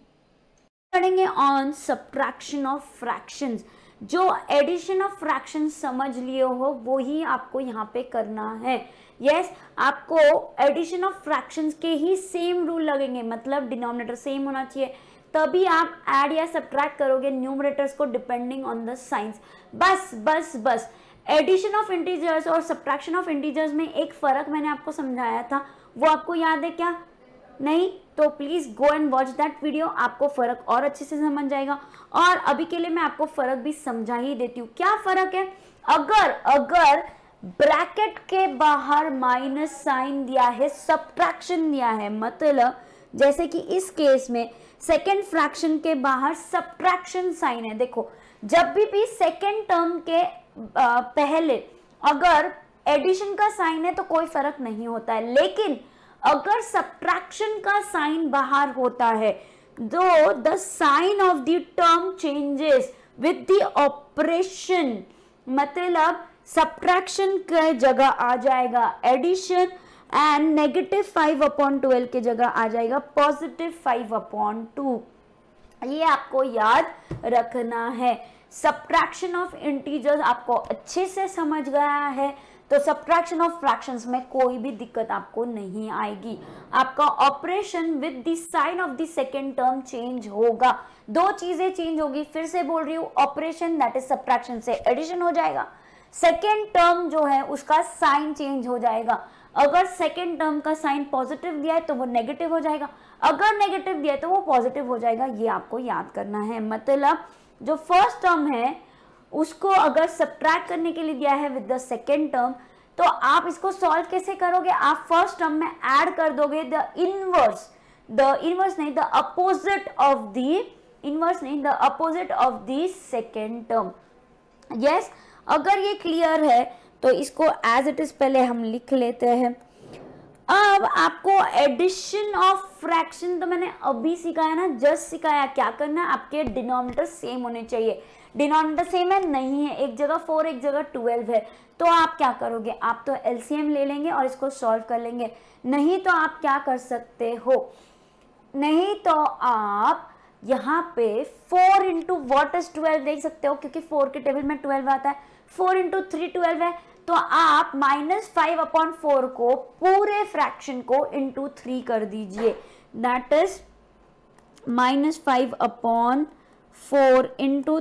पढ़ेंगे ऑन सब्ट्रैक्शन ऑफ फ्रैक्शंस। जो एडिशन ऑफ फ्रैक्शन समझ लिए हो वो ही आपको यहाँ पे करना है। यस, आपको एडिशन ऑफ फ्रैक्शंस के ही सेम रूल लगेंगे, मतलब डिनोमिनेटर सेम होना चाहिए, तभी आप ऐड या सब्ट्रैक्ट करोगे न्यूमरेटर्स को डिपेंडिंग ऑन द साइंस। बस बस बस एडिशन ऑफ इंटीजर्स और सब्ट्रैक्शन ऑफ इंटीजर्स में एक फर्क मैंने आपको समझाया था, वो आपको याद है क्या? नहीं? तो please go and watch that video, आपको फर्क और अच्छे से समझ जाएगा। और अभी के लिए मैं आपको फर्क भी समझा ही देती हूँ। क्या फर्क है? अगर ब्रैकेट के बाहर माइनस साइन दिया है, सब्ट्रैक्शन दिया है, मतलब जैसे कि इस केस में सेकेंड फ्रैक्शन के बाहर सब्ट्रैक्शन साइन है। देखो, जब भी सेकेंड टर्म के पहले अगर एडिशन का साइन है तो कोई फर्क नहीं होता है, लेकिन अगर सब्ट्रैक्शन का साइन बाहर होता है तो the sign of the term changes with the operation, मतलब सब्ट्रैक्शन के जगह आ जाएगा एडिशन एंड नेगेटिव 5/12 की जगह आ जाएगा पॉजिटिव 5/2। ये आपको याद रखना है। सब्ट्रैक्शन ऑफ इंटीजर्स आपको अच्छे से समझ गया है तो सब्ट्रैक्शन ऑफ फ्रैक्शंस में कोई भी दिक्कत आपको नहीं आएगी। आपका operation with the sign of the second term change होगा। दो चीजें चेंज होगी, फिर से बोल रही हूँ, ऑपरेशन दैट इज सब्ट्रैक्शन से एडिशन हो जाएगा, सेकेंड टर्म जो है उसका साइन चेंज हो जाएगा। अगर सेकेंड टर्म का साइन पॉजिटिव दिया है तो वो नेगेटिव हो जाएगा, अगर नेगेटिव दिया है तो वो पॉजिटिव हो जाएगा। ये आपको याद करना है। मतलब जो फर्स्ट टर्म है उसको अगर सब्ट्रैक्ट करने के लिए दिया है विद द सेकेंड टर्म, तो आप इसको सॉल्व कैसे करोगे? आप फर्स्ट टर्म में ऐड कर दोगे the opposite of the second term. Yes, अगर ये क्लियर है तो इसको एज इट इज पहले हम लिख लेते हैं। अब आपको एडिशन ऑफ फ्रैक्शन तो मैंने अभी सिखाया ना, जस्ट सिखाया। क्या करना है? आपके डिनोमिनेटर सेम होने चाहिए। डिनोमिनेटर सेम है? नहीं है, एक जगह 4 एक जगह 12 है, तो आप क्या करोगे? आप तो एलसीएम ले लेंगे और इसको सॉल्व कर लेंगे। नहीं तो आप क्या कर सकते हो? नहीं तो आप यहाँ पे 4 इंटू वॉट इज 12 देख सकते हो, क्योंकि 4 के टेबल में 12 आता है। 4 इंटू 3 12 है, तो आप -5/4 को पूरे फ्रैक्शन को इंटू 3 कर दीजिए। दैट इज -5/4 इंटू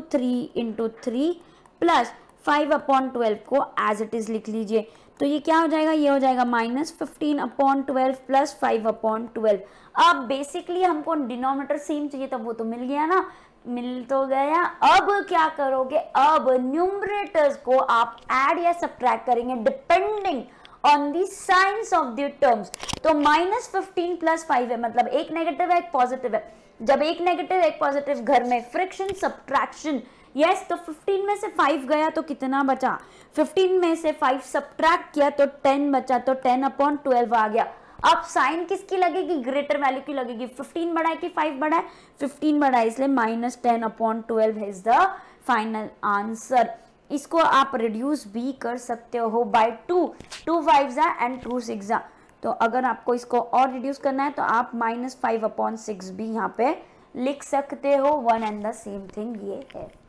3 प्लस 5/12 को एज इट इज लिख लीजिए। तो ये क्या हो जाएगा? ये हो जाएगा -15/12 प्लस 5/12। अब बेसिकली हमको डिनोमिनेटर सेम चाहिए, तब वो तो मिल गया ना, मिल तो गया। अब क्या करोगे? अब न्यूमरेटर्स को आप ऐड या सब्ट्रैक्ट करेंगे depending on the science of the terms. तो -15 प्लस 5 है, मतलब एक नेगेटिव है एक पॉजिटिव है। जब एक नेगेटिव एक पॉजिटिव घर में फ्रिक्शन सब्ट्रैक्शन, यस, तो 15 में से 5 गया तो कितना बचा? 15 में से 5 सब्ट्रैक्ट किया तो 10 बचा, तो 10/12 आ गया। अब साइन किसकी लगेगी? ग्रेटर वैल्यू की लगेगी। 15 बड़ा है कि 5 बड़ा है? 15 बड़ा है, इसलिए -10/12 इज द फाइनल आंसर। इसको आप रिड्यूस भी कर सकते हो बाय 2 5s एंड 2 6s। तो अगर आपको इसको और रिड्यूस करना है तो आप -5/6 भी यहाँ पे लिख सकते हो। One and the same thing ये है।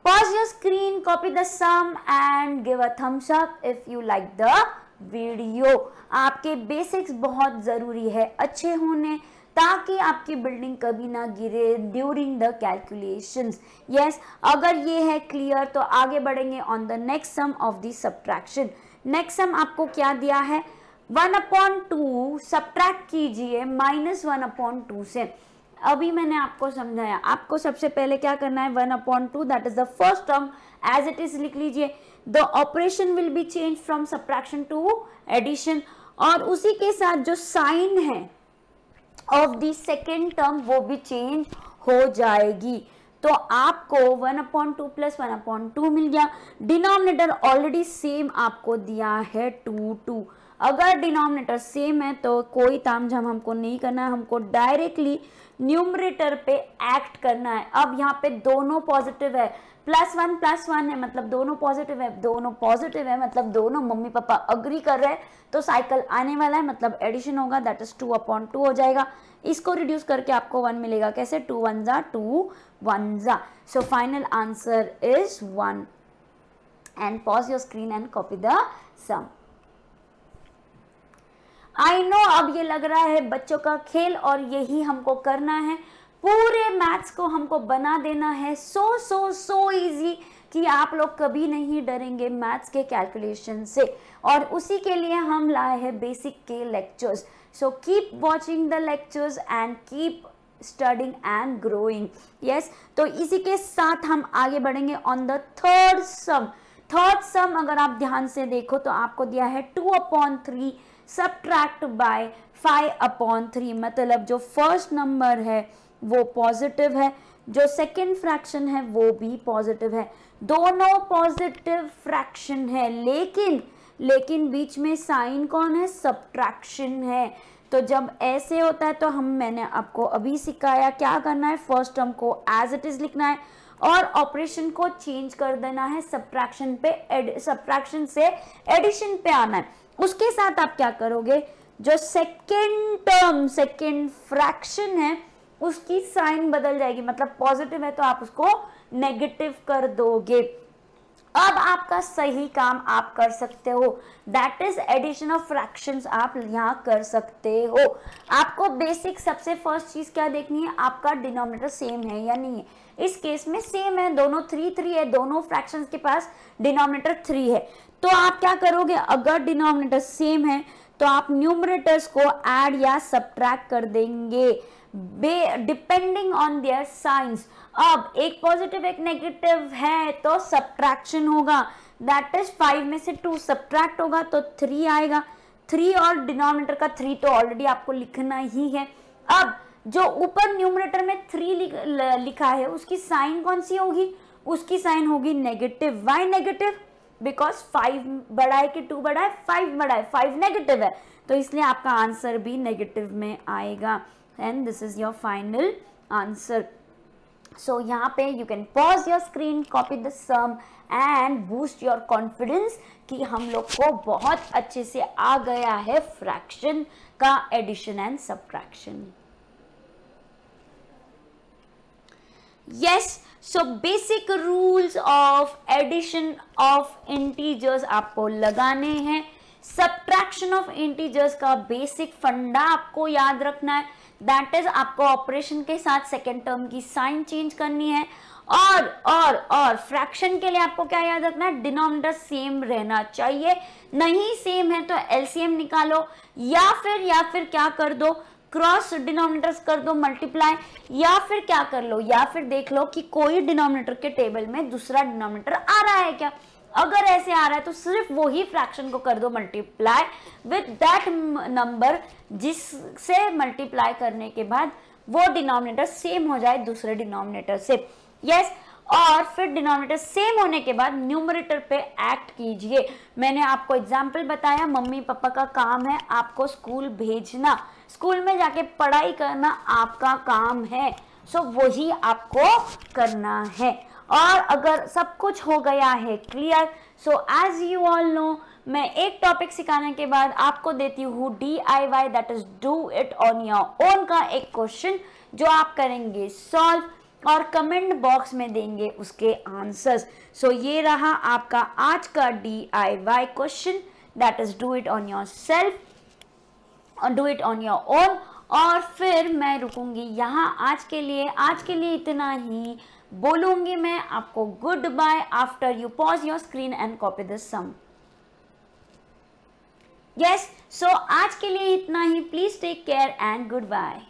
Pause your screen, copy the sum and give a thumbs up if you like the video। आपके बेसिक्स बहुत ज़रूरी है अच्छे होने, ताकि आपकी बिल्डिंग कभी ना गिरे ड्यूरिंग द कैलकुलेशंस। यस, अगर ये है क्लियर तो आगे बढ़ेंगे on the next sum of the subtraction. Next sum आपको क्या दिया है? 1/2 सब्ट्रैक्ट कीजिए -1/2 से। अभी मैंने आपको समझाया, आपको सबसे पहले क्या करना है? 1/2 that is the first term as it is लिख लीजिए। The operation will be change from subtraction to addition, और उसी के साथ जो साइन है ऑफ द सेकेंड टर्म वो भी चेंज हो जाएगी। तो आपको 1/2 प्लस 1/2 मिल गया। डिनोमिनेटर ऑलरेडी सेम आपको दिया है 2 2। अगर डिनोमिनेटर सेम है तो कोई तामझाम हमको नहीं करना है, हमको डायरेक्टली न्यूमरेटर पे एक्ट करना है। अब यहाँ पे दोनों पॉजिटिव है, +1 है मतलब दोनों पॉजिटिव है, दोनों पॉजिटिव है मतलब दोनों मम्मी पापा अग्री कर रहे हैं, तो साइकिल आने वाला है मतलब एडिशन होगा, दैट इज 2/2 हो जाएगा। इसको रिड्यूस करके आपको 1 मिलेगा, कैसे 2 1 जा 2 1 जा। So final answer is 1 and pause your screen and copy the sum. I know अब ये लग रहा है बच्चों का खेल और यही हमको करना है, पूरे मैथ्स को हमको बना देना है सो इजी कि आप लोग कभी नहीं डरेंगे मैथ्स के कैलकुलेशन से, और उसी के लिए हम लाए हैं बेसिक के lectures. So keep watching the lectures and keep studying and growing. Yes, तो इसी के साथ हम आगे बढ़ेंगे on the third some. Third सम अगर आप ध्यान से देखो तो आपको दिया है 2/3 सब्ट्रैक्ट बाय 5/3, मतलब जो फर्स्ट नंबर है वो पॉजिटिव है, जो सेकेंड फ्रैक्शन है वो भी पॉजिटिव है, दोनों पॉजिटिव फ्रैक्शन है, लेकिन बीच में साइन कौन है, सब्ट्रैक्शन है। तो जब ऐसे होता है तो मैंने आपको अभी सिखाया क्या करना है, फर्स्ट टर्म को एज इट इज लिखना है और ऑपरेशन को चेंज कर देना है, सब्ट्रैक्शन से एडिशन पे आना है। उसके साथ आप क्या करोगे, जो सेकेंड टर्म सेकेंड फ्रैक्शन है उसकी साइन बदल जाएगी, मतलब पॉजिटिव है तो आप उसको नेगेटिव कर दोगे। अब आपका सही काम आप कर सकते हो, that is addition of fractions आप यहाँ कर सकते हो। आपको बेसिक सबसे फर्स्ट चीज क्या देखनी है, आपका डिनोमिनेटर सेम है या नहीं है। इस केस में सेम है, दोनों 3 है, दोनों फ्रैक्शंस के पास डिनोमिनेटर 3 है। तो आप क्या करोगे, अगर डिनोमिनेटर सेम है तो आप न्यूमरेटर्स को ऐड या सब्ट्रैक्ट कर देंगे डिपेंडिंग ऑन देयर साइंस। अब एक पॉजिटिव एक नेगेटिव है तो सब्ट्रैक्शन होगा, दैट इज 5 में से 2 सब्ट्रैक्ट होगा तो 3 आएगा। 3 और डिनोमिनेटर का 3 तो ऑलरेडी आपको लिखना ही है। अब जो ऊपर न्यूमरेटर में 3 लिखा है उसकी साइन कौन सी होगी, उसकी साइन होगी नेगेटिव। वाई नेगेटिव, बिकॉज 5 बड़ा है कि 2 बड़ा है, 5 बड़ा है, 5 नेगेटिव है, तो इसलिए आपका आंसर भी नेगेटिव में आएगा and this is your final answer. So यहाँ पे you can pause your screen, copy the sum and boost your confidence कि हम लोग को बहुत अच्छे से आ गया है फ्रैक्शन का addition and subtraction. Yes, so basic rules of addition of integers आपको लगाने हैं। सब्ट्रैक्शन ऑफ इंटीजर्स का बेसिक फंडा आपको याद रखना है, दैट इज आपको ऑपरेशन के साथ सेकेंड टर्म की साइन चेंज करनी है। और फ्रैक्शन के लिए आपको क्या याद रखना है, डिनोमिनेटर सेम रहना चाहिए, नहीं सेम है तो एलसीएम निकालो या फिर क्या कर दो, क्रॉस डिनोमिनेटर्स कर दो मल्टीप्लाई, या फिर क्या कर लो, या फिर देख लो कि कोई डिनोमिनेटर के टेबल में दूसरा डिनोमिनेटर आ रहा है क्या। अगर ऐसे आ रहा है तो सिर्फ वही फ्रैक्शन को कर दो मल्टीप्लाई विद दैट नंबर जिससे मल्टीप्लाई करने के बाद वो डिनोमिनेटर सेम हो जाए दूसरे डिनोमिनेटर से। यस, और फिर डिनोमिनेटर सेम होने के बाद न्यूमरेटर पे एक्ट कीजिए। मैंने आपको एग्जाम्पल बताया, मम्मी पापा का काम है आपको स्कूल भेजना, स्कूल में जाके पढ़ाई करना आपका काम है, सो वही आपको करना है। और अगर सब कुछ हो गया है clear, so as you all know मैं एक टॉपिक सिखाने के बाद आपको देती हूँ DIY, that is do it on your own का एक क्वेश्चन जो आप करेंगे सॉल्व और कमेंट बॉक्स में देंगे उसके आंसर्स। सो ये रहा आपका आज का DIY question, that is do it on your self और do it on your own. और फिर मैं रुकूंगी यहाँ आज के लिए इतना ही बोलूंगी मैं आपको good bye after you pause your screen and copy this sum. Yes, so आज के लिए इतना ही, please take care and good bye.